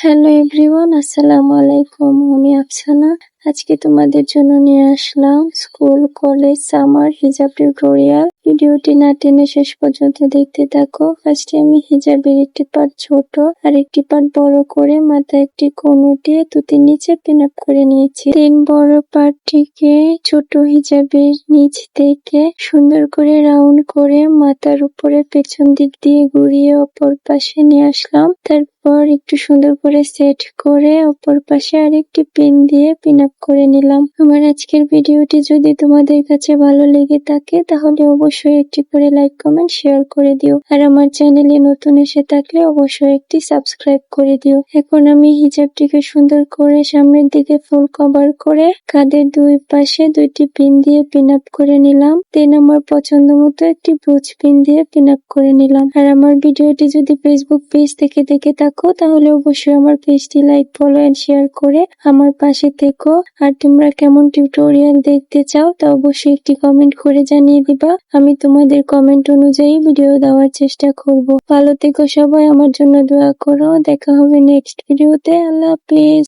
Hello everyone, আসসালামু আলাইকুম। আমি আফসানা। আজকে তোমাদের জন্য নিয়ে আসলাম স্কুল, কলেজ, সামার হিজাব টিউটোরিয়াল। ভিডিওটি না টেনে শেষ পর্যন্ত দেখতে থাকো। ফার্স্টে আমি হিজাবের একটি পার্ট ছোট আর একটি পার্ট বড় করে মাথায় একটি কোণু দিয়ে তুতির নিচে পিন আপ করে নিয়েছি। 3 বড় পার্টটিকে ছোট হিজাবের নিচ থেকে সুন্দর করে রাউন্ড করে মাথার উপরে পেছন দিক দিয়ে ঘুরিয়ে অপর পাশে নিয়ে আসলাম। তারপর একটু সুন্দর করে সেট করে অপর পাশে আরেকটি পিন দিয়ে পিন আপ করে নিলাম। আমার আজকের ভিডিওটি যদি তোমাদের কাছে ভালো লেগে থাকে তাহলে অবশ্যই একটি করে লাইক, কমেন্ট, শেয়ার করে দিও। আর আমার চ্যানেলে নতুন এসে থাকলে অবশ্যই একটি সাবস্ক্রাইব করে দিও। এখন আমি হিজাবটিকে সুন্দর করে সামনের দিকে ফুল কভার করে কাঁধের দুই পাশে 2টি পিন দিয়ে পিন আপ করে নিলাম। দেন আমার পছন্দ মতো একটি ব্রুচ পিন দিয়ে পিন আপ করে নিলাম। আর আমার ভিডিওটি যদি ফেসবুক পেজ থেকে দেখে থাকো তাহলে অবশ্যই আমার পেজটি লাইক, ফলো এন্ড শেয়ার করে আমার পাশে থেকো। আর তোমরা কেমন টিউটোরিয়াল দেখতে চাও তা অবশ্যই একটি কমেন্ট করে জানিয়ে দিবা। আমি তোমাদের কমেন্ট অনুযায়ী ভিডিও দেওয়ার চেষ্টা করব। ভালো থেকো সবাই, আমার জন্য দোয়া করো। দেখা হবে নেক্সট ভিডিওতে। আল্লাহ হাফেজ।